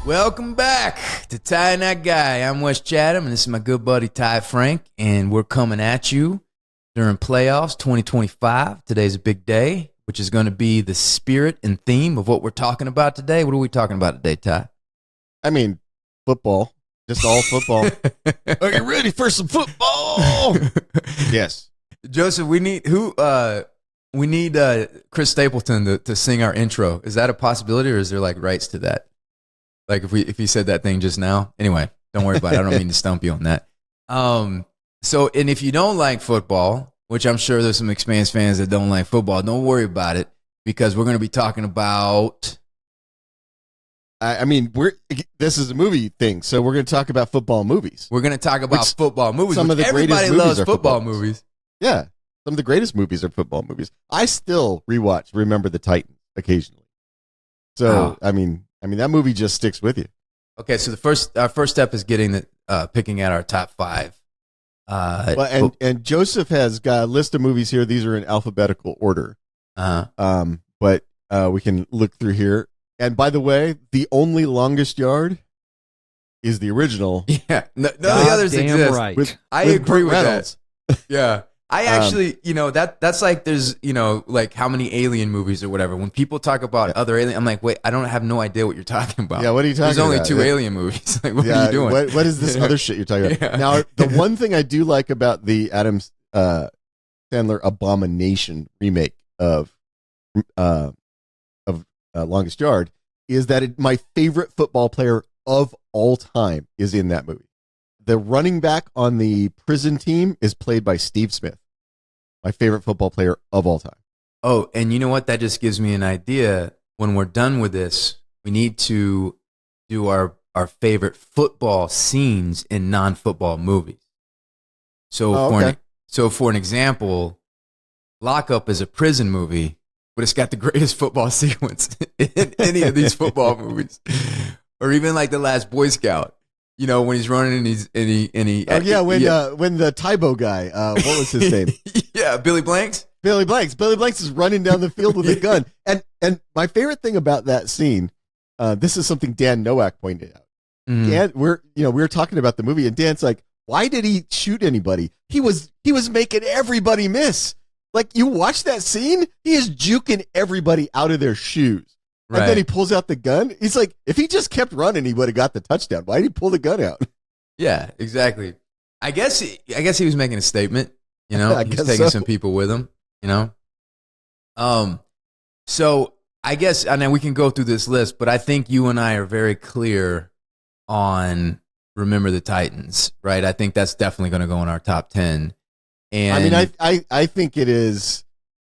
Welcome back to Ty and That Guy. I'm Wes Chatham, and this is my good buddy Ty Franck, and we're coming at you during playoffs 2025. Today's a big day, which is going to be the spirit and theme of what we're talking about today. What are we talking about today, Ty? I mean, football. Just all football. Are you ready for some football? Yes. Joseph, we need Chris Stapleton to sing our intro. Is that a possibility, or is there like rights to that? Like if he said that thing just now. Anyway, don't worry about it. I don't mean to stump you on that. So if you don't like football, which I'm sure there's some Expanse fans that don't like football, don't worry about it, because we're going to be talking about. I mean, this is a movie thing, so we're going to talk about football movies. We're going to talk about football movies. Some of the everybody greatest loves movies are football movies. Yeah, some of the greatest movies are football movies. I still rewatch Remember the Titans occasionally. So I mean that movie just sticks with you. Okay, so our first step is picking out our top five. And Joseph has got a list of movies here. These are in alphabetical order. But we can look through here. And by the way, The Only Longest Yard is the original. Yeah, none of the others exist. Right. I agree with Reynolds. that. Yeah. I actually, that's like there's, like how many alien movies or whatever. When people talk about other alien, I'm like, wait, I don't have no idea what you're talking about. Yeah, what are you talking about? There's only two alien movies. Like, what are you doing? What is this other shit you're talking about? Yeah. Now, the one thing I do like about the Adam Sandler Abomination remake of Longest Yard is that my favorite football player of all time is in that movie. The running back on the prison team is played by Steve Smith. My favorite football player of all time. Oh, and you know what? That just gives me an idea. When we're done with this, we need to do our favorite football scenes in non-football movies. So, for an example, Lock Up is a prison movie, but it's got the greatest football sequence in any of these football movies. Or even like The Last Boy Scout. When he's running and when the Tybo guy, what was his name? Yeah, Billy Blanks. Billy Blanks is running down the field with a gun. And my favorite thing about that scene, this is something Dan Nowak pointed out. Mm-hmm. Dan, we were talking about the movie, and Dan's like, why did he shoot anybody? He was making everybody miss. Like, you watch that scene, he is juking everybody out of their shoes. Right. And then he pulls out the gun. He's like, if he just kept running, he would have got the touchdown. Why did he pull the gun out? Yeah, exactly. I guess he was making a statement. He's taking some people with him. So I guess I know we can go through this list, but I think you and I are very clear on Remember the Titans, right? I think that's definitely going to go in our top 10. And I mean, I think it is.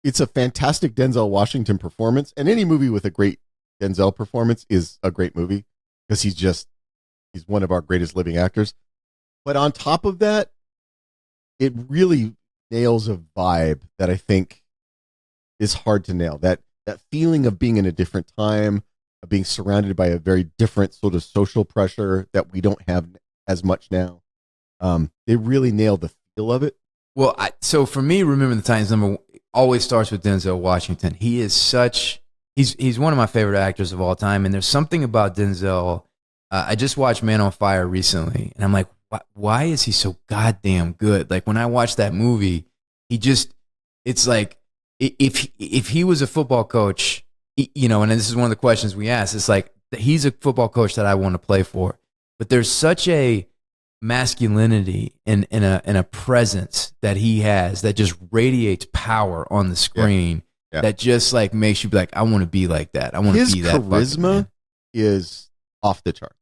It's a fantastic Denzel Washington performance, and any movie with a great Denzel performance is a great movie because he's one of our greatest living actors. But on top of that, it really nails a vibe that I think is hard to nail. That feeling of being in a different time, of being surrounded by a very different sort of social pressure that we don't have as much now. They really nailed the feel of it. Well, so for me, Remember the Titans always starts with Denzel Washington. He is he's one of my favorite actors of all time, and there's something about Denzel. I just watched Man on Fire recently, and I'm like, why is he so goddamn good? Like, when I watch that movie, it's like if he was a football coach, and this is one of the questions we ask, it's like, he's a football coach that I want to play for. But there's such a masculinity and a presence that he has that just radiates power on the screen. Yeah. That just like makes you be like, I want to be like that. I want to be that. His charisma is off the charts.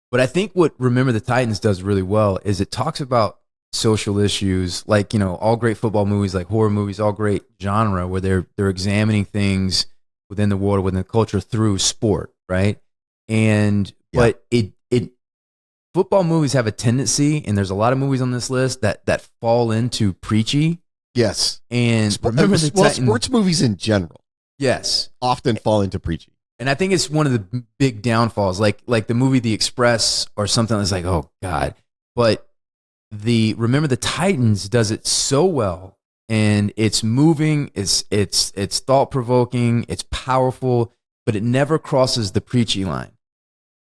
But I think what Remember the Titans does really well is it talks about social issues, like, all great football movies, like horror movies, all great genre where they're examining things within the world, within the culture through sport, right? But football movies have a tendency, and there's a lot of movies on this list that fall into preachy. Yes. And sports movies in general. Yes. Often fall into preachy. And I think it's one of the big downfalls, like the movie The Express or something that's like, oh God. But Remember the Titans does it so well, and it's moving, it's thought-provoking, it's powerful, but it never crosses the preachy line.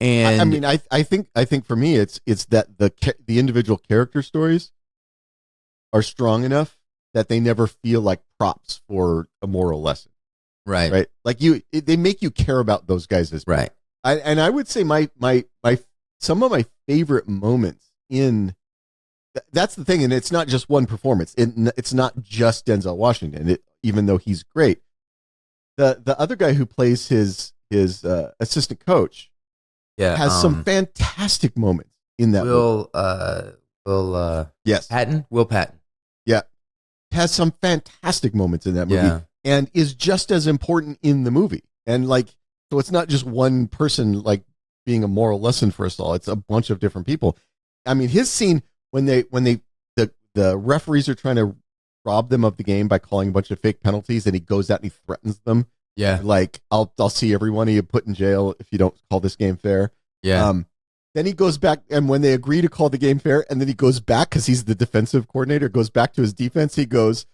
And I mean, I think for me, it's that the individual character stories are strong enough that they never feel like props for a moral lesson. Right. Like they make you care about those guys as right. And I would say my some of my favorite moments in that's the thing, and it's not just one performance. It's not just Denzel Washington, even though he's great. The other guy who plays his assistant coach has some fantastic moments in that movie. Yes. Patton? Will Patton. Yeah. Has some fantastic moments in that movie and is just as important in the movie. And so it's not just one person being a moral lesson for us all. It's a bunch of different people. I mean, his scene when the referees are trying to rob them of the game by calling a bunch of fake penalties, and he goes out and he threatens them. Yeah. I'll see every one of you put in jail if you don't call this game fair. Yeah. Then he goes back, and when they agree to call the game fair, and then he goes back because he's the defensive coordinator, goes back to his defense. He goes,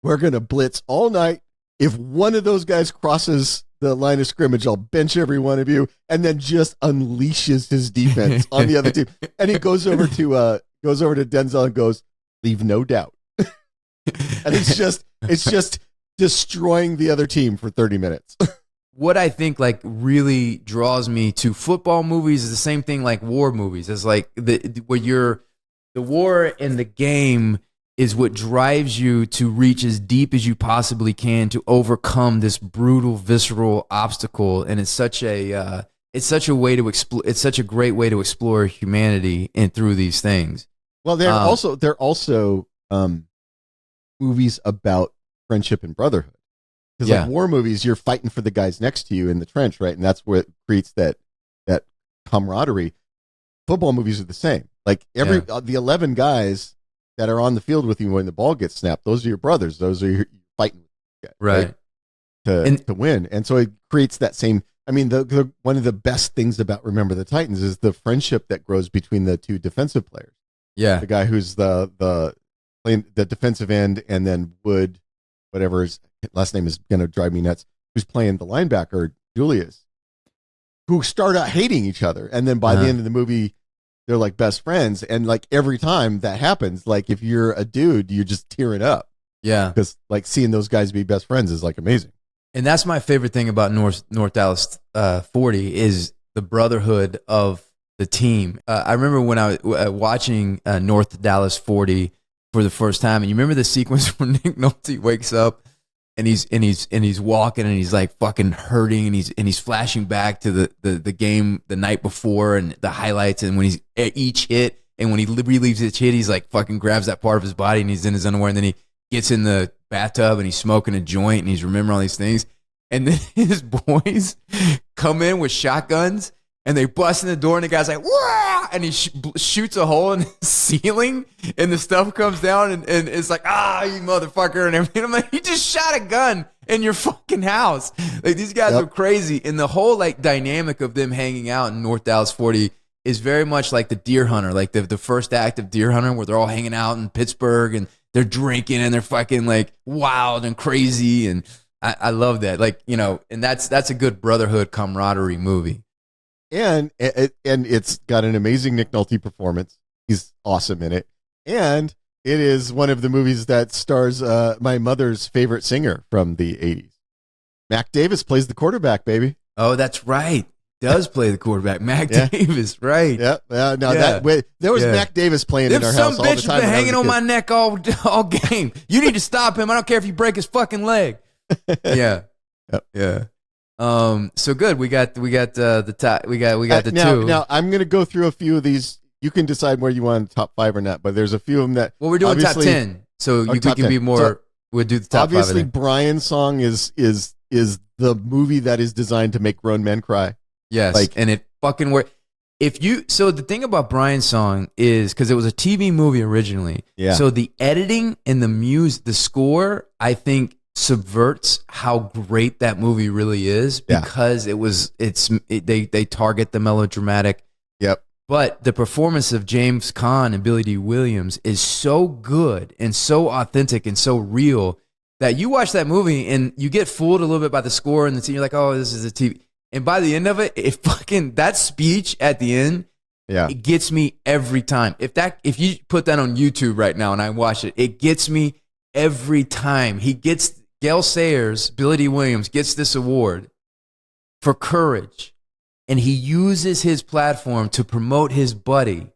we're going to blitz all night. If one of those guys crosses the line of scrimmage, I'll bench every one of you, and then just unleashes his defense on the other team. And he goes over to Denzel and goes, leave no doubt. And it's just destroying the other team for 30 minutes. What I think really draws me to football movies is the same thing like war movies. It's the war and the game is what drives you to reach as deep as you possibly can to overcome this brutal, visceral obstacle. And it's such a way to explore. It's such a great way to explore humanity and through these things. Well, they're also movies about friendship and brotherhood. Because war movies, you're fighting for the guys next to you in the trench, right? And that's what creates that camaraderie. Football movies are the same. The 11 guys that are on the field with you when the ball gets snapped, those are your brothers. Those are your fighting guys, right? To win. And so it creates that same. I mean, the one of the best things about Remember the Titans is the friendship that grows between the two defensive players. Yeah, the guy who's the defensive end, and then Wood, whatever his last name is going to drive me nuts, who's playing the linebacker, Julius, who start out hating each other. And then by the end of the movie, they're like best friends. And every time that happens, if you're a dude, you're just tearing up. Yeah. Because seeing those guys be best friends is amazing. And that's my favorite thing about North Dallas 40 is the brotherhood of the team. I remember when I was watching North Dallas 40 for the first time, and you remember the sequence where Nick Nolte wakes up and he's walking and he's fucking hurting and he's flashing back to the game the night before and the highlights, and when he's at each hit and when he relieves each hit, he's fucking grabs that part of his body and he's in his underwear, and then he gets in the bathtub and he's smoking a joint and he's remembering all these things, and then his boys come in with shotguns and they bust in the door and the guy's like, "Wah!" And he shoots a hole in the ceiling and the stuff comes down and it's like, you motherfucker, and everything. I'm like, you just shot a gun in your fucking house. These guys are crazy. And the whole dynamic of them hanging out in North Dallas 40 is very much like the Deer Hunter, the first act of Deer Hunter, where they're all hanging out in Pittsburgh and they're drinking and they're fucking wild and crazy. And I love that. And that's a good brotherhood camaraderie movie. And it's got an amazing Nick Nolte performance. He's awesome in it. And it is one of the movies that stars my mother's favorite singer from the 80s. Mac Davis plays the quarterback, baby. Oh, that's right. Does play the quarterback. Mac Davis, right. Yep. There was Mac Davis playing in our house all the time. Some bitch been hanging on my neck all game. You need to stop him. I don't care if you break his fucking leg. Yeah. Yep. Yeah. So good. We got the top. We got the two. Now I'm gonna go through a few of these. You can decide where you want top 5 or not, but there's a few of them that. Well, we're doing top 10, so we can be more. So, we'll do the top 5. Obviously, Brian's song is the movie that is designed to make grown men cry. Yes, and it fucking worked. So the thing about Brian's song is because it was a TV movie originally. Yeah. So the editing and the score, I think, subverts how great that movie really is because they target the melodramatic. Yep. But the performance of James Caan and Billy D. Williams is so good and so authentic and so real that you watch that movie and you get fooled a little bit by the score and you're like, oh, this is a TV. And by the end of it, that speech at the end, Yeah. it gets me every time. If you put that on YouTube right now and I watch it, it gets me every time. Gale Sayers, Billy D. Williams gets this award for courage. And he uses his platform to promote his buddy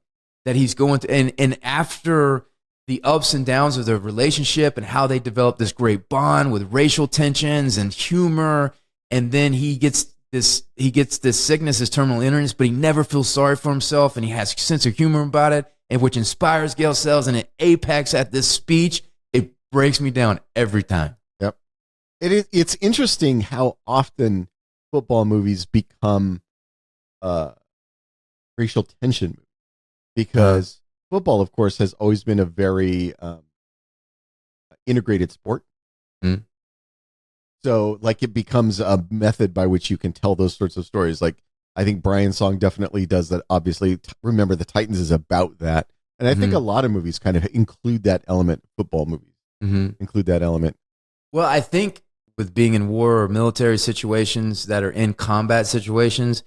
that he's going to. And after the ups and downs of their relationship and how they develop this great bond with racial tensions and humor, and then he gets this sickness, this terminal illness, but he never feels sorry for himself, and he has a sense of humor about it, and which inspires Gale Sayers, and it apex at this speech. It breaks me down every time. Yep. It's interesting how often football movies become racial tension movies, because football, of course, has always been a very integrated sport. Mm. So, like, it becomes a method by which you can tell those sorts of stories. Like, I think Brian's song definitely does that. Obviously, Remember the Titans is about that. And I think a lot of movies kind of include that element. Football movies include that element. Well, I think with being in war or military situations that are in combat situations,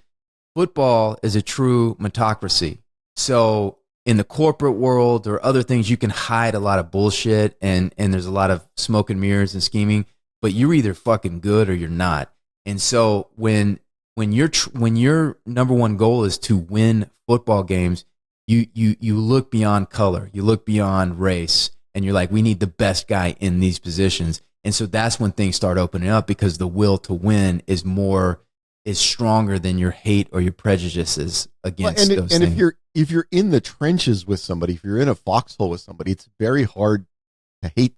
football is a true meritocracy. So in the corporate world or other things, you can hide a lot of bullshit and there's a lot of smoke and mirrors and scheming, but you're either fucking good or you're not. And so when your number one goal is to win football games, you look beyond color, you look beyond race, and you're like, we need the best guy in these positions. And so that's when things start opening up, because the will to win is stronger than your hate or your prejudices against those things. And if you're in the trenches with somebody, if you're in a foxhole with somebody, it's very hard to hate.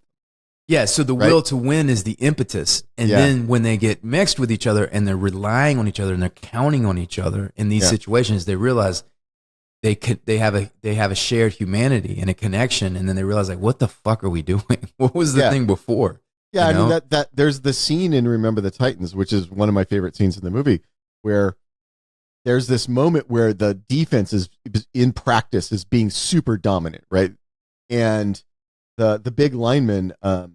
Yeah, so the will to win is the impetus. And then when they get mixed with each other and they're relying on each other and they're counting on each other in these situations, they realize they have a shared humanity and a connection, and then they realize, like, what the fuck are we doing? What was the thing before? Yeah, you know? I mean that there's the scene in Remember the Titans, which is one of my favorite scenes in the movie, where there's this moment where the defense is in practice is being super dominant, right? And the big lineman, I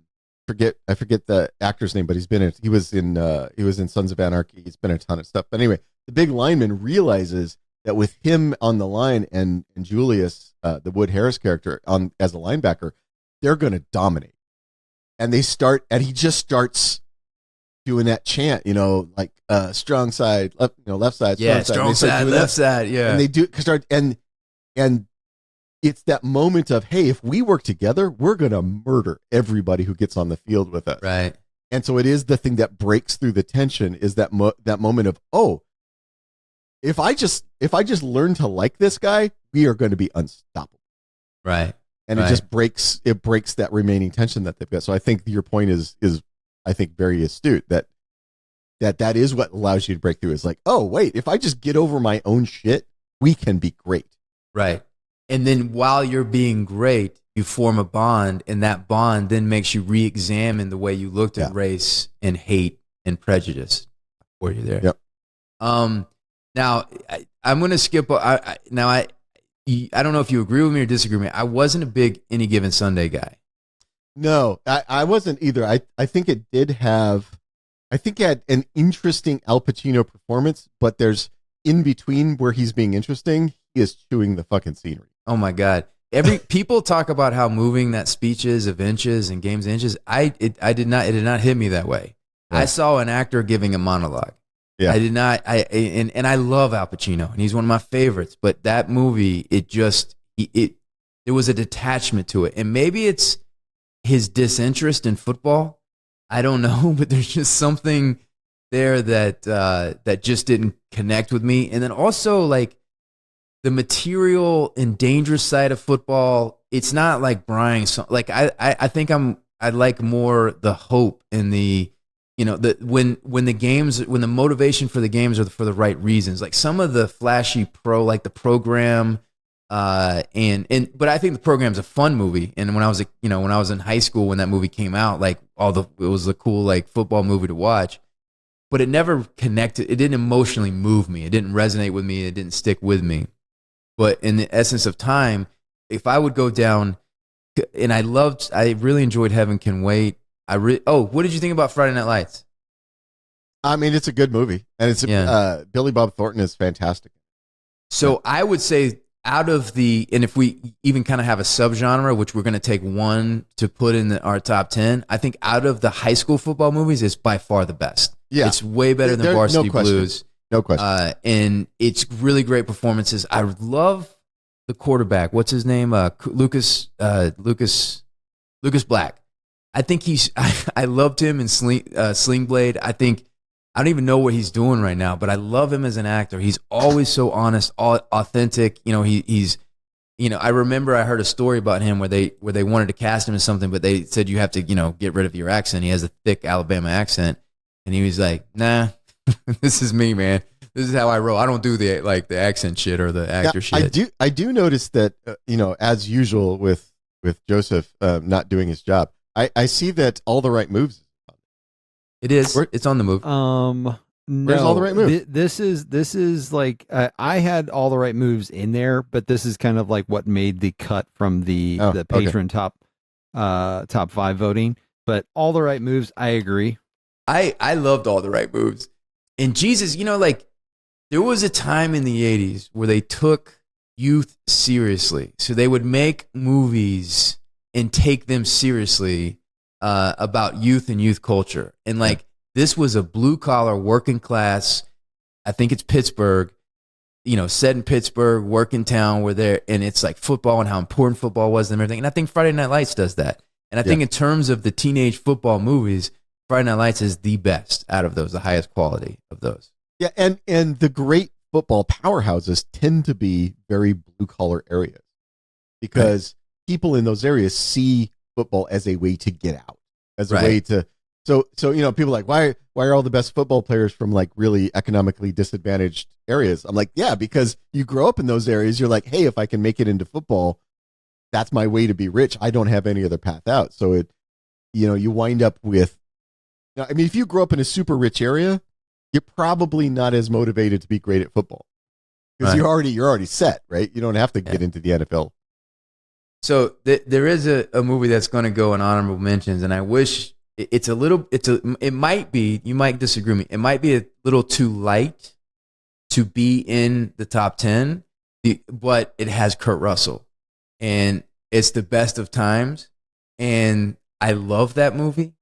forget the actor's name, but he was in Sons of Anarchy. He's been in a ton of stuff. But anyway, the big lineman realizes that with him on the line and Julius, the Wood Harris character, on as a linebacker, they're going to dominate. And he just starts doing that chant, like strong side, left side, strong side, left side, yeah. And they do start, and it's that moment of, hey, if we work together, we're gonna murder everybody who gets on the field with us, right? And so it is the thing that breaks through the tension, is that moment of, oh, if I just learn to like this guy, we are going to be unstoppable, right? And it just breaks that remaining tension that they've got. So I think your point is I think very astute, that is what allows you to break through. Is like, oh wait, if I just get over my own shit, we can be great. Right. And then while you're being great, you form a bond, and that bond then makes you re-examine the way you looked at race and hate and prejudice. Were you there? Yep. Now I'm going to skip. I don't know if you agree with me or disagree with me. I wasn't a big Any Given Sunday guy. No, I wasn't either. I think it had an interesting Al Pacino performance, but there's in between where he's being interesting, he is chewing the fucking scenery. Oh my God. People talk about how moving that speech is of inches and games of inches. It did not hit me that way. Yeah. I saw an actor giving a monologue. Yeah. I did not. And I love Al Pacino, and he's one of my favorites. But that movie, there was a detachment to it, and maybe it's his disinterest in football. I don't know, but there's just something there that just didn't connect with me. And then also, like, the material and dangerous side of football, it's not like Brian. Like I think I like more the hope and the. When the motivation for the games are for the right reasons, like some of the flashy like the program, but I think the program's a fun movie. And when I was in high school, when that movie came out, like it was a cool, like, football movie to watch, but it never connected. It didn't emotionally move me. It didn't resonate with me. It didn't stick with me. But in the essence of time, if I would go down, and I really enjoyed Heaven Can Wait. What did you think about Friday Night Lights? I mean, it's a good movie, and it's Billy Bob Thornton is fantastic. So I would say out of the, and if we even kind of have a subgenre, which we're going to take one to put in our top 10, I think out of the high school football movies, it's by far the best. Yeah. It's way better than Varsity Blues. No question. And it's really great performances. I love the quarterback. What's his name? Lucas Black. I think I loved him in Sling Blade. I don't even know what he's doing right now, but I love him as an actor. He's always so honest, authentic. You know, he's, you know, I remember I heard a story about him where they wanted to cast him as something, but they said you have to, you know, get rid of your accent. He has a thick Alabama accent, and he was like, "Nah, this is me, man. This is how I roll. I don't do the accent shit or the actor shit." I do notice that you know, as usual with Joseph not doing his job, I see that All the Right Moves. It is. It's on the move. No, where's All the Right Moves? This is like I had All the Right Moves in there, but this is kind of like what made the cut from the patron top 5 voting. But All the Right Moves, I agree. I loved All the Right Moves. And Jesus, you know, like there was a time in the 80s where they took youth seriously. So they would make movies and take them seriously about youth and youth culture. And like this was a blue collar working class, I think it's Pittsburgh, you know, set in Pittsburgh, working town where they're, and it's like football and how important football was and everything. And I think Friday Night Lights does that. And I think in terms of the teenage football movies, Friday Night Lights is the best out of those, the highest quality of those. Yeah, and the great football powerhouses tend to be very blue collar areas because people in those areas see football as a way to get out, as a way to. So you know, people are like, why are all the best football players from like really economically disadvantaged areas? I'm like, yeah, because you grow up in those areas. You're like, hey, if I can make it into football, that's my way to be rich. I don't have any other path out. So it, you know, you wind up with. I mean, if you grow up in a super rich area, you're probably not as motivated to be great at football because you're already set, right? You don't have to get into the NFL. So there is a movie that's going to go in honorable mentions, and I wish it might be, you might disagree with me, it might be a little too light to be in the top 10, but it has Kurt Russell, and it's The Best of Times, and I love that movie,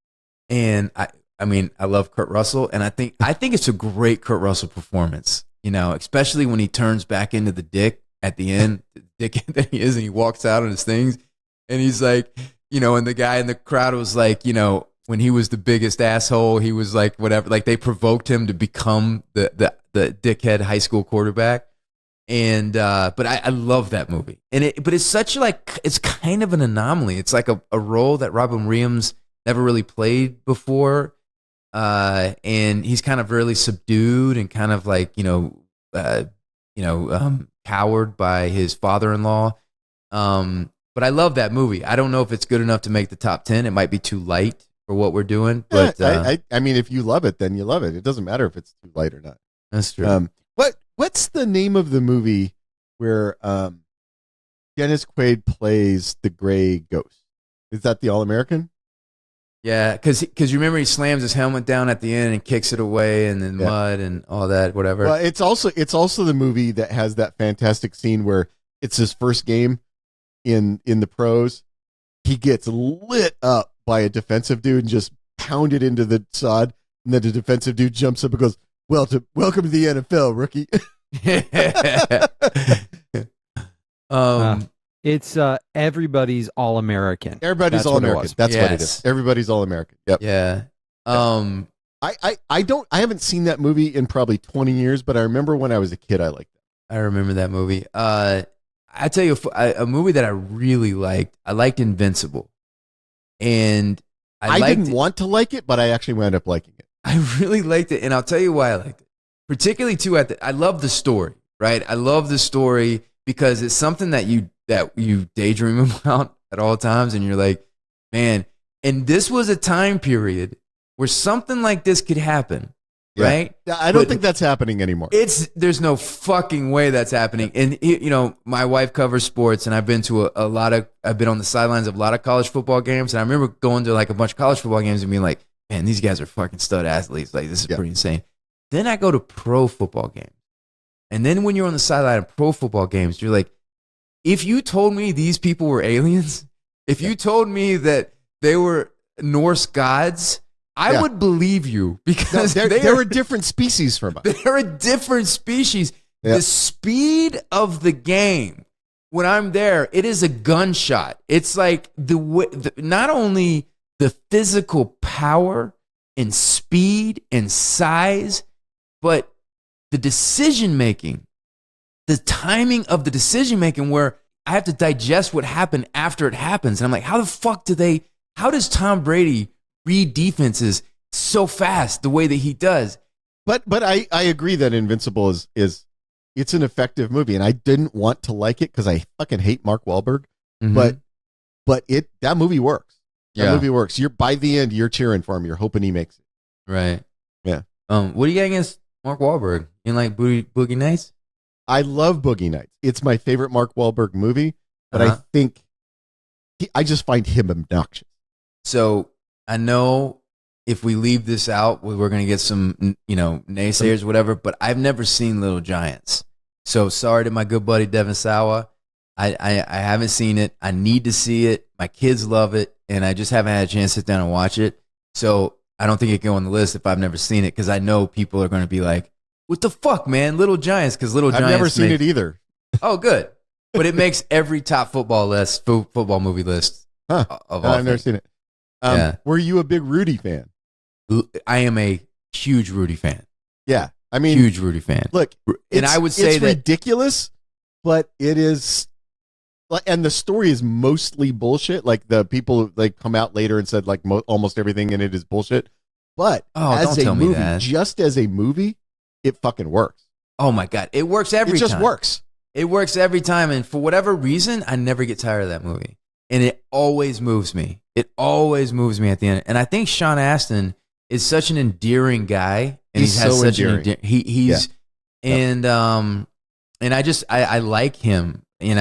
and I mean, I love Kurt Russell, and I think it's a great Kurt Russell performance, you know, especially when he turns back into the dick at the end, the dick that he is, and he walks out on his things, and he's like, you know, and the guy in the crowd was like, you know, when he was the biggest asshole, he was like, whatever, like they provoked him to become the dickhead high school quarterback, and but I love that movie, but it's such like, it's kind of an anomaly. It's like a role that Robin Williams never really played before. And he's kind of really subdued and kind of like, cowed by his father-in-law. But I love that movie. I don't know if it's good enough to make the top 10. It might be too light for what we're doing. But I mean, if you love it, then you love it. It doesn't matter if it's too light or not. That's true. What's the name of the movie where Dennis Quaid plays the gray ghost? Is that The All-American? Yeah, because you remember he slams his helmet down at the end and kicks it away, and then mud and all that, whatever. Well, it's also the movie that has that fantastic scene where it's his first game in the pros. He gets lit up by a defensive dude and just pounded into the sod, and then the defensive dude jumps up and goes, welcome to the NFL, rookie." It's Everybody's All-American. Everybody's All-American. That's what it is. Everybody's All-American. Yep. Yeah. I haven't seen that movie in probably 20 years, but I remember when I was a kid, I liked that. I remember that movie. I tell you, a movie that I really liked. I liked Invincible, and I didn't want to like it, but I actually wound up liking it. I really liked it, and I'll tell you why I liked it. Particularly too, I love the story. Right, I love the story because it's something that you daydream about at all times, and you're like, man. And this was a time period where something like this could happen, right? Yeah, I don't think that's happening anymore. There's no fucking way that's happening. And you know, my wife covers sports, and I've been to I've been on the sidelines of a lot of college football games, and I remember going to like a bunch of college football games and being like, man, these guys are fucking stud athletes. Like, this is pretty insane. Then I go to pro football games. And then when you're on the sideline of pro football games, you're like, if you told me these people were aliens, if you told me that they were Norse gods, I would believe you, because they're a different species from us. They're a different species. The speed of the game, when I'm there, it is a gunshot. It's like not only the physical power and speed and size, but the decision making, the timing of the decision making, where I have to digest what happened after it happens. And I'm like, how does Tom Brady read defenses so fast the way that he does? But I agree that Invincible is it's an effective movie, and I didn't want to like it because I fucking hate Mark Wahlberg. But that movie works. That movie works. By the end, you're cheering for him. You're hoping he makes it. Right. Yeah. What do you got against Mark Wahlberg? You like Boogie Nights? I love Boogie Nights. It's my favorite Mark Wahlberg movie, but I think I just find him obnoxious. So I know if we leave this out, we're going to get some, naysayers or whatever, but I've never seen Little Giants. So sorry to my good buddy Devin Sawa. I haven't seen it. I need to see it. My kids love it, and I just haven't had a chance to sit down and watch it. So I don't think it can go on the list if I've never seen it, because I know people are going to be like, what the fuck, man? Little Giants, because Little Giants. I've never seen it either. Oh, good. But it makes every top football movie list. Huh. I've never seen it. Were you a big Rudy fan? I am a huge Rudy fan. Yeah. I mean, huge Rudy fan. Look, and I would say it's ridiculous, but it is. And the story is mostly bullshit. Like, the people come out later and said almost everything in it is bullshit. But as a movie, just as a movie, it fucking works. Oh my God. It works every time. It just works. It works every time. And for whatever reason, I never get tired of that movie. And it always moves me. It always moves me at the end. And I think Sean Astin is such an endearing guy. And he's so such endearing. And I like him. And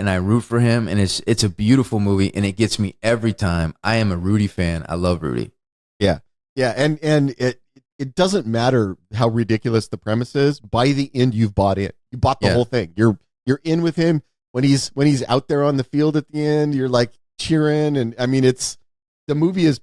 I root for him, and it's a beautiful movie, and it gets me every time. I am a Rudy fan. I love Rudy. Yeah, and it doesn't matter how ridiculous the premise is. By the end, you've bought in. You bought the whole thing. You're in with him when he's out there on the field at the end. You're like cheering, and I mean, the movie is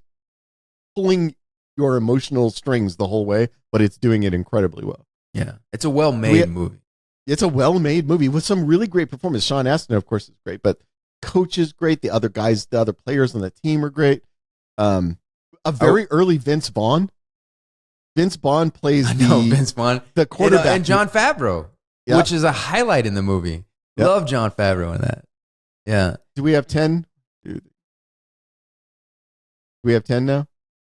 pulling your emotional strings the whole way, but it's doing it incredibly well. Yeah, it's a well-made movie. It's a well-made movie with some really great performance. Sean Astin, of course, is great, but coach is great. The other players on the team are great. A very early Vince Vaughn. Vince Vaughn plays Vince Vaughn, the quarterback, and Jon Favreau, which is a highlight in the movie. Yep. Love Jon Favreau in that. Yeah. Do we have 10? Do we have 10 now?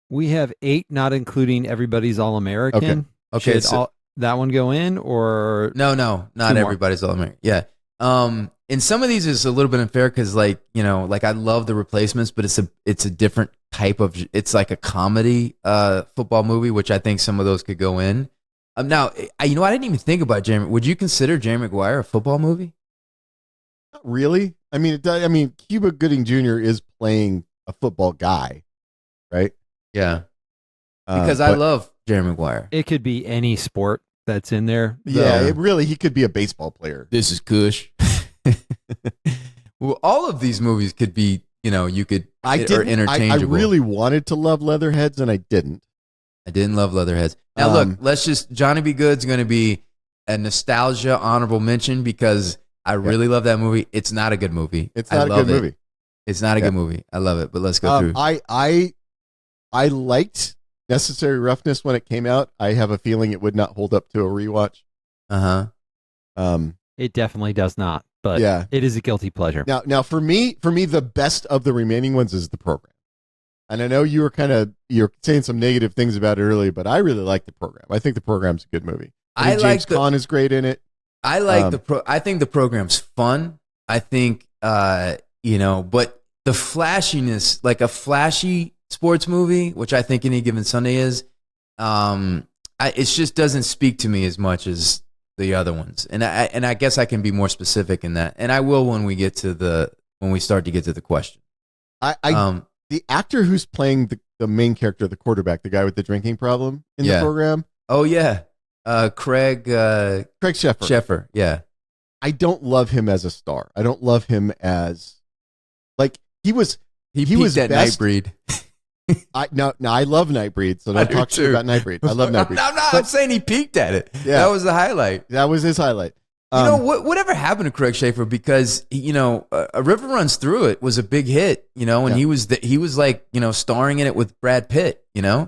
We have 8, not including Everybody's All-American. Okay. So that one go in, or no, not Everybody's All-American. Yeah. And some of these is a little bit unfair because, I love The Replacements, but it's a different type of. It's like a comedy football movie, which I think some of those could go in. Now, I didn't even think about Jerry. Would you consider Jerry Maguire a football movie? Not really. I mean, it does. I mean, Cuba Gooding Jr. is playing a football guy, right? Yeah. Because I love Jerry Maguire. It could be any sport that's in there. Yeah, he could be a baseball player. This is Kush. Well, all of these movies could be, you could, are interchangeable. I really wanted to love Leatherheads, and I didn't. I didn't love Leatherheads. Now, look, Johnny B. Good's going to be a nostalgia honorable mention because I really love that movie. It's not a good movie. It's not a good movie. It's not a good movie. I love it, but let's go through. I liked Necessary Roughness when it came out. I have a feeling it would not hold up to a rewatch. It definitely does not. But it is a guilty pleasure. Now for me, the best of the remaining ones is The Program. And I know you're saying some negative things about it earlier, but I really like The Program. I think The Program's a good movie. James Caan is great in it. I like I think The Program's fun. I think but the flashiness, like a flashy sports movie, which I think Any Given Sunday is, it just doesn't speak to me as much as the other ones. And I guess I can be more specific in that. And I will when we start to get to the question. The actor who's playing the main character, the quarterback, the guy with the drinking problem in the program. Oh yeah, Craig Sheffer. Sheffer. Yeah, I don't love him as a star. I don't love him as like he was that best. Nightbreed. I love Nightbreed, so don't talk to me about Nightbreed. I love Nightbreed. I'm saying he peaked at it. Yeah. That was the highlight. That was his highlight. Whatever happened to Craig Sheffer? Because A River Runs Through It was a big hit, and he was like starring in it with Brad Pitt, Yeah.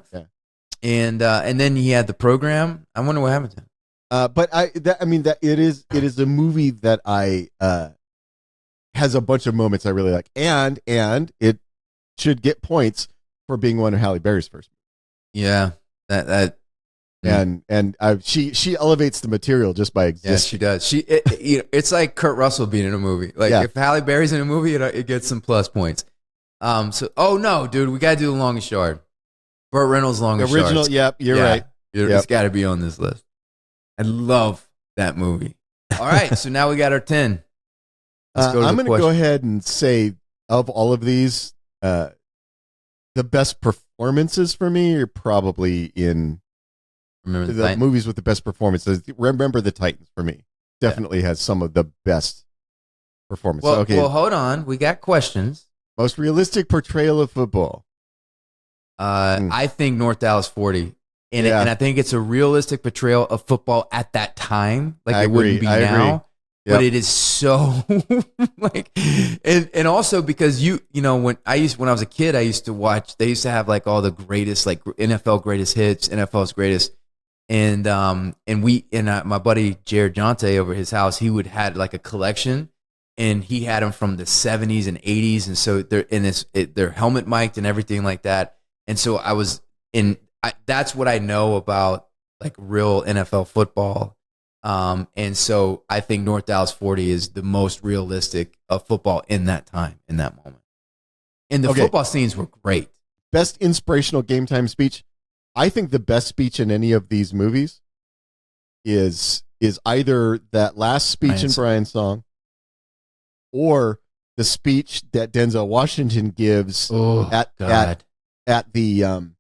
And then he had the program. I wonder what happened to him. But it is a movie that has a bunch of moments I really like, and it should get points for being one of Halle Berry's first movies. Yeah, that. And she elevates the material just by existing. Yes, she does. It's like Kurt Russell being in a movie. Like if Halle Berry's in a movie, it gets some plus points. Oh no, dude, we gotta do The Longest Yard. Burt Reynolds' Longest Yard. Original. Yep, you're right. It's got to be on this list. I love that movie. All right, so now we got our 10. I'm going to go ahead and say of all of these, the best performances for me are probably in the movies with the best performances. Remember the Titans for me definitely has some of the best performances. Well, hold on. We got questions. Most realistic portrayal of football. I think North Dallas 40. And I think it's a realistic portrayal of football at that time. Like it wouldn't be now. Yep. But it is so and also because when I was a kid, I used to watch, they used to have like all the greatest, like NFL greatest hits, NFL's greatest. And my buddy Jared Jonte over his house, he would had like a collection, and he had them from the 70s and 80s. And so they're helmet mic'd and everything like that. And so that's what I know about like real NFL football. And so I think North Dallas 40 is the most realistic of football in that time, in that moment. And the football scenes were great. Best inspirational game time speech. I think the best speech in any of these movies is either that last speech in Brian's Song or the speech that Denzel Washington gives at the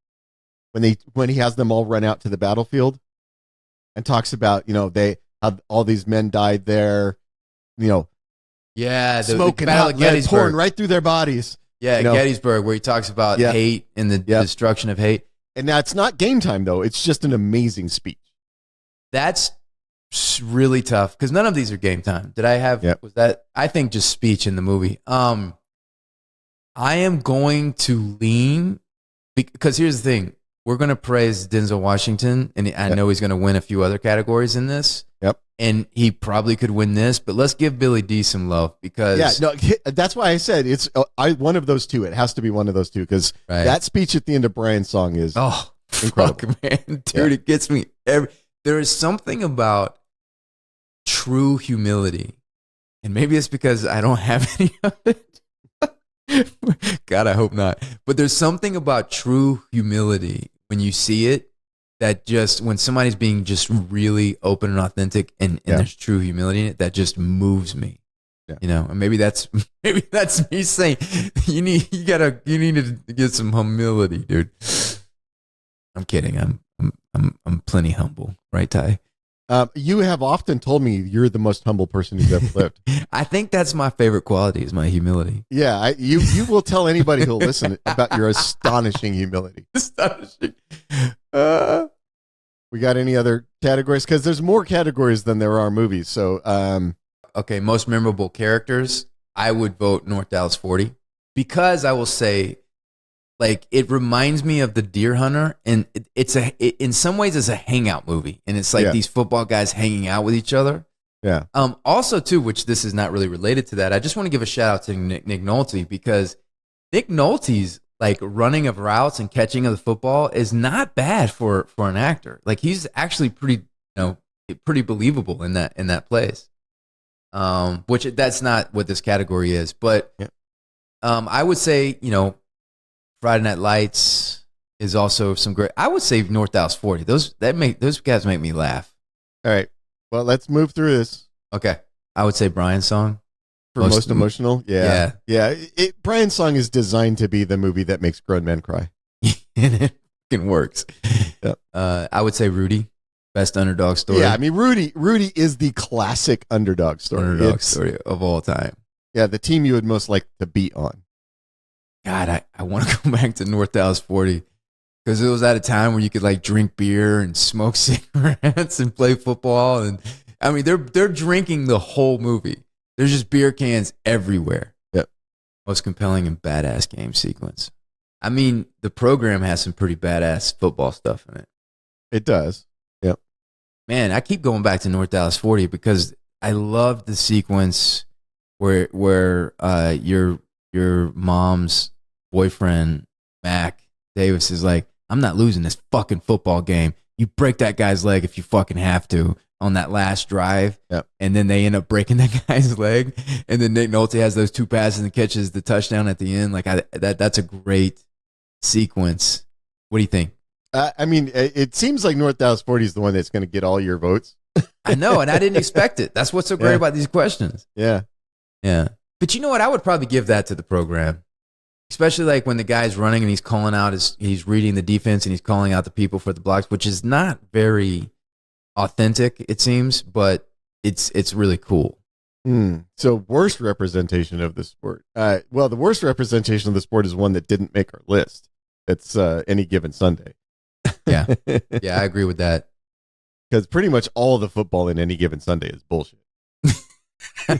when he has them all run out to the battlefield and talks about, they have all these men died there, the smoke and hot lead pouring right through their bodies. Yeah, Gettysburg, where he talks about hate and the destruction of hate. And that's not game time, though. It's just an amazing speech. That's really tough because none of these are game time. Did I have, was that, I think just speech in the movie. I am going to lean, because here's the thing. We're going to praise Denzel Washington, and I know he's going to win a few other categories in this. Yep. And he probably could win this, but let's give Billy D some love because... that's why I said it's one of those two. It has to be one of those two because that speech at the end of Brian's Song is incredible. Fuck, man. Dude, it gets me. There is something about true humility, and maybe it's because I don't have any of it. God, I hope not. But there's something about true humility when you see it that just, when somebody's being just really open and authentic and there's true humility in it, that just moves me. Yeah. And maybe that's me saying you need to get some humility, dude. I'm kidding. I'm plenty humble, right, Ty? You have often told me you're the most humble person who's ever lived. I think that's my favorite quality is my humility. Yeah, you will tell anybody who'll listen about your astonishing humility. Astonishing. We got any other categories? Because there's more categories than there are movies. So, okay, most memorable characters. I would vote North Dallas 40 because I will say, like, it reminds me of The Deer Hunter, and in some ways it's a hangout movie, and it's like these football guys hanging out with each other. Yeah. Also, too, which this is not really related to that. I just want to give a shout out to Nick Nolte because Nick Nolte's like running of routes and catching of the football is not bad for an actor. Like he's actually pretty believable in that place. Which that's not what this category is, but I would say Friday Night Lights is also some great. I would say North Dallas 40. Those guys make me laugh. All right. Well, let's move through this. Okay. I would say Brian's Song. For most emotional? Yeah. Brian's Song is designed to be the movie that makes grown men cry. and it fucking works. Yep. I would say Rudy, best underdog story. Yeah, I mean Rudy is the classic underdog story. Story of all time. Yeah, the team you would most like to beat on. God, I want to go back to North Dallas 40 because it was at a time where you could like drink beer and smoke cigarettes and play football. And I mean, they're drinking the whole movie. There's just beer cans everywhere. Yep. Most compelling and badass game sequence. I mean, the program has some pretty badass football stuff in it. It does. Yep. Man, I keep going back to North Dallas 40 because I love the sequence where your mom's boyfriend, Mac Davis, is like, I'm not losing this fucking football game. You break that guy's leg if you fucking have to on that last drive. Yep. And then they end up breaking that guy's leg. And then Nick Nolte has those 2 passes and catches the touchdown at the end. Like that's a great sequence. What do you think? I mean, it seems like North Dallas 40 is the one that's going to get all your votes. I know, and I didn't expect it. That's what's so great about these questions. Yeah. Yeah. But you know what? I would probably give that to the program. Especially like when the guy's running and he's calling out, he's reading the defense and he's calling out the people for the blocks, which is not very authentic, it seems, but it's really cool. So worst representation of the sport. Well, the worst representation of the sport is one that didn't make our list. It's Any Given Sunday. Yeah. Yeah, I agree with that. Because pretty much all the football in Any Given Sunday is bullshit.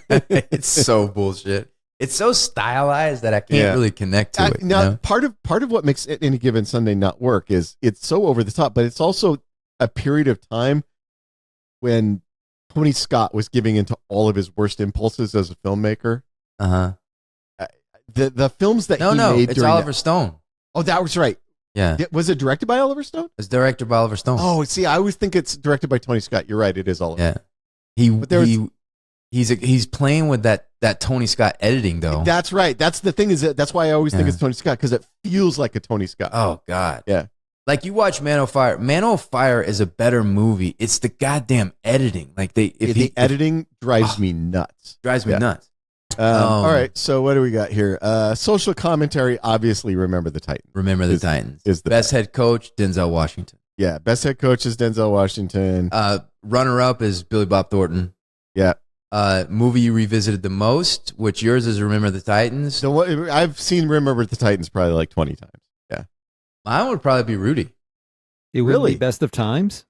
It's so bullshit. It's so stylized that I can't really connect to it. Now, part of what makes Any Given Sunday not work is it's so over the top, but it's also a period of time when Tony Scott was giving into all of his worst impulses as a filmmaker. Uh-huh. The films that he made it's Oliver Stone. Oh, that was right. Yeah. Was it directed by Oliver Stone? It's directed by Oliver Stone. Oh, see, I always think it's directed by Tony Scott. You're right. It is Oliver. Yeah. He's playing with that Tony Scott editing though. That's right. That's the thing that's why I always think it's Tony Scott because it feels like a Tony Scott. Oh God. Yeah. Like you watch Man on Fire. Man on Fire is a better movie. It's the goddamn editing. Like the editing drives me nuts. Drives me nuts. All right. So what do we got here? Social commentary. Obviously, Remember the Titans. Remember the Titans is the best head coach. Denzel Washington. Yeah. Best head coach is Denzel Washington. Runner up is Billy Bob Thornton. Yeah. Movie you revisited the most, which yours is Remember the Titans. So I've seen Remember the Titans probably like 20 times. Yeah. Mine would probably be Rudy. It would be Best of Times.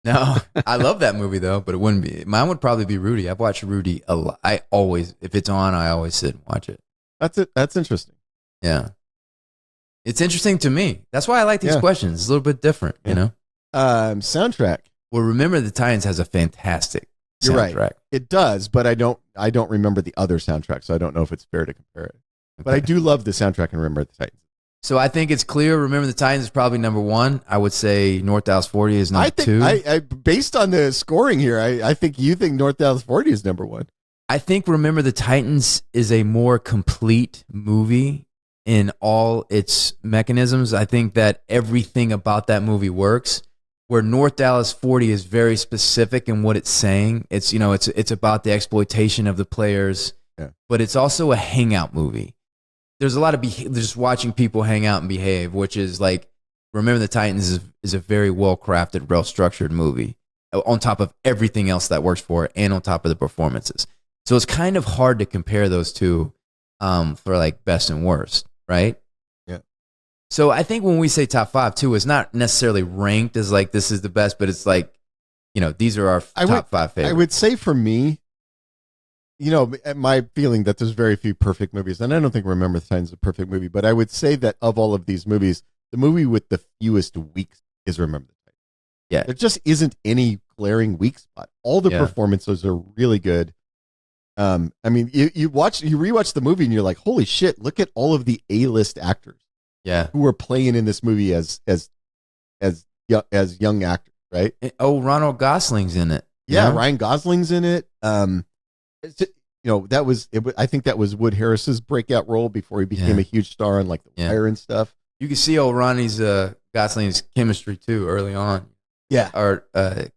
No, I love that movie though, but it wouldn't be. Mine would probably be Rudy. I've watched Rudy a lot. If it's on, I always sit and watch it. That's it. That's interesting. Yeah. It's interesting to me. That's why I like these questions. It's a little bit different, you know? Soundtrack. Well, Remember the Titans has a fantastic soundtrack. You're right. It does, but I don't remember the other soundtrack, so I don't know if it's fair to compare it. Okay. But I do love the soundtrack and Remember the Titans. So I think it's clear. Remember the Titans is probably number 1. I would say North Dallas 40 is number 2. I based on the scoring here, I think you think North Dallas 40 is number 1. I think Remember the Titans is a more complete movie in all its mechanisms. I think that everything about that movie works. Where North Dallas 40 is very specific in what it's saying. It's it's about the exploitation of the players, but it's also a hangout movie. There's a lot of just watching people hang out and behave, which is like Remember the Titans is a very well crafted, well structured movie on top of everything else that works for it and on top of the performances. So it's kind of hard to compare those two for like best and worst, right? Yeah. So I think when we say top 5 too, it's not necessarily ranked as like this is the best, but it's like, these are our top 5 favorites. I would say for me, my feeling that there's very few perfect movies, and I don't think Remember the Titans is a perfect movie, but I would say that of all of these movies, the movie with the fewest weak is Remember the Titans. Yeah. There just isn't any glaring weak spot. All the performances are really good. I mean, you rewatch the movie and you're like, holy shit, look at all of the A-list actors. Yeah. Who are playing in this movie as young actors, right? Ronald Gosling's in it. Yeah, Ryan Gosling's in it. That was I think that was Wood Harris's breakout role before he became a huge star on like The Wire and stuff. You can see Ronnie's Gosling's chemistry too early on. Yeah, or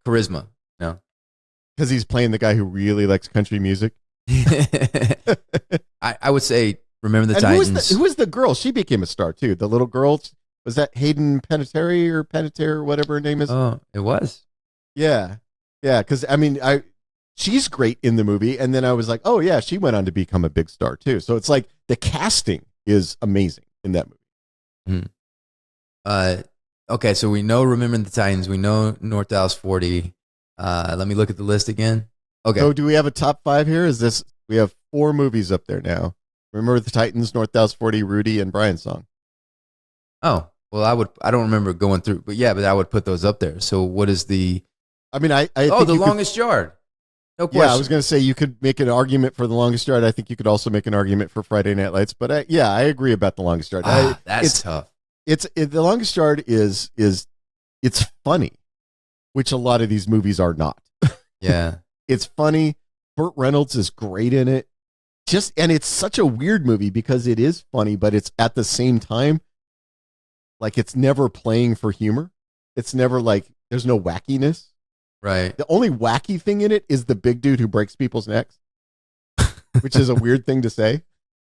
charisma. No, because he's playing the guy who really likes country music. I would say Remember the Titans. Who was the girl? She became a star too. The little girl. Was that Hayden Panettiere or whatever her name is? Oh, it was. Yeah. Yeah. Because, I mean, she's great in the movie. And then I was like, oh, yeah, she went on to become a big star, too. So it's like the casting is amazing in that movie. Okay, so we know Remembering the Titans. We know North Dallas 40. Let me look at the list again. Okay. So do we have a top 5 here? We have 4 movies up there now. Remember the Titans, North Dallas 40, Rudy, and Brian's Song. Oh, well, I don't remember going through, but I would put those up there. So what is the... I mean, I think The Longest Yard. No question. Yeah, I was going to say you could make an argument for The Longest Yard. I think you could also make an argument for Friday Night Lights. But I agree about The Longest Yard. That's tough. The Longest Yard is it's funny, which a lot of these movies are not. Yeah. It's funny. Burt Reynolds is great in it. And it's such a weird movie because it is funny, but it's at the same time, like it's never playing for humor. It's never like, there's no wackiness. Right. The only wacky thing in it is the big dude who breaks people's necks, which is a weird thing to say.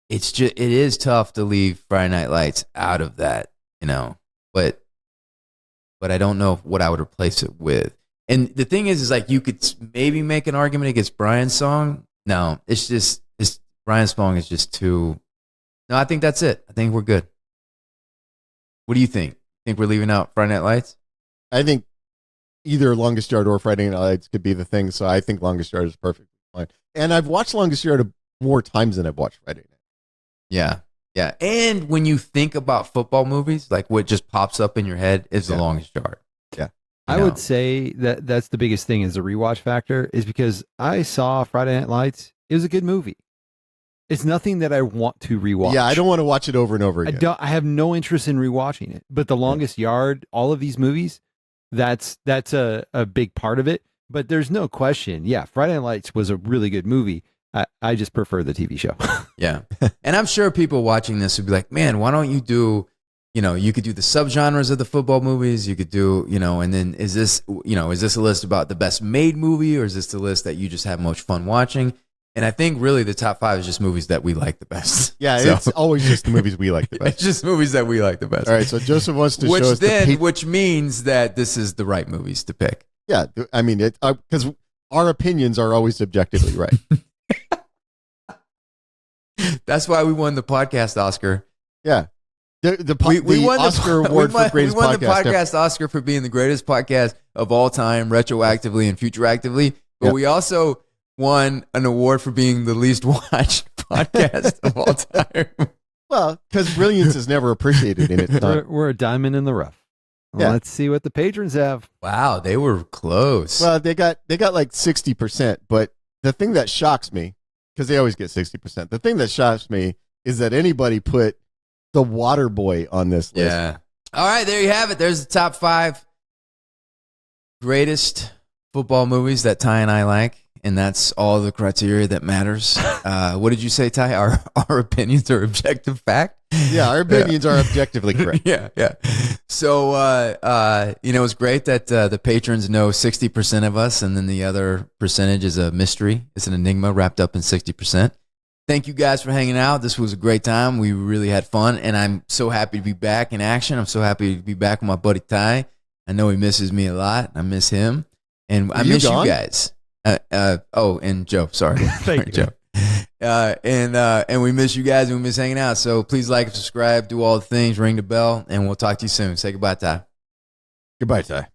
It is tough to leave Friday Night Lights out of that, but I don't know what I would replace it with. And the thing is like you could maybe make an argument against Brian's Song. No, Brian's Song is just too. No, I think that's it. I think we're good. What do you think? Think we're leaving out Friday Night Lights? I think either Longest Yard or Friday Night Lights could be the thing. So I think Longest Yard is perfectly fine. And I've watched Longest Yard more times than I've watched Friday Night. Yeah. Yeah. And when you think about football movies, like what just pops up in your head is The Longest Yard. Yeah. I would say that's the biggest thing is the rewatch factor is because I saw Friday Night Lights. It was a good movie. It's nothing that I want to rewatch. Yeah, I don't want to watch it over and over again. I have no interest in rewatching it. But The Longest Yard, all of these movies, that's a big part of it. But there's no question. Yeah, Friday Night Lights was a really good movie. I just prefer the TV show. Yeah. And I'm sure people watching this would be like, man, why don't you do, you could do the subgenres of the football movies. You could do, and then is this a list about the best made movie or is this the list that you just have much fun watching? And I think really the top 5 is just movies that we like the best. Yeah, it's always just the movies we like the best. It's just movies that we like the best. All right, so Joseph wants to show us which means that this is the right movies to pick. Yeah, I mean, because our opinions are always objectively right. That's why we won the podcast Oscar. Yeah. We won the Oscar award for greatest podcast. We won the podcast Oscar for being the greatest podcast of all time, retroactively and futureactively. But we also won an award for being the least watched podcast of all time. Well, because brilliance is never appreciated in it. We're a diamond in the rough. Well, let's see what the patrons have. Wow, they were close. Well, they got like 60%. But the thing that shocks me, because they always get 60%. The thing that shocks me is that anybody put The Waterboy on this list. Yeah. All right, there you have it. There's the top 5 greatest football movies that Ty and I like. And that's all the criteria that matters. What did you say, Ty? Our opinions are objective fact? Yeah, our opinions are objectively correct. Yeah. So, it's great that the patrons know 60% of us, and then the other percentage is a mystery. It's an enigma wrapped up in 60%. Thank you guys for hanging out. This was a great time. We really had fun, and I'm so happy to be back in action. I'm so happy to be back with my buddy Ty. I know he misses me a lot. I miss him, and I miss you guys. And Joe, sorry. Thank you, Joe. And we miss you guys and we miss hanging out. So please like, subscribe, do all the things, ring the bell, and we'll talk to you soon. Say goodbye, Ty. Goodbye, Ty.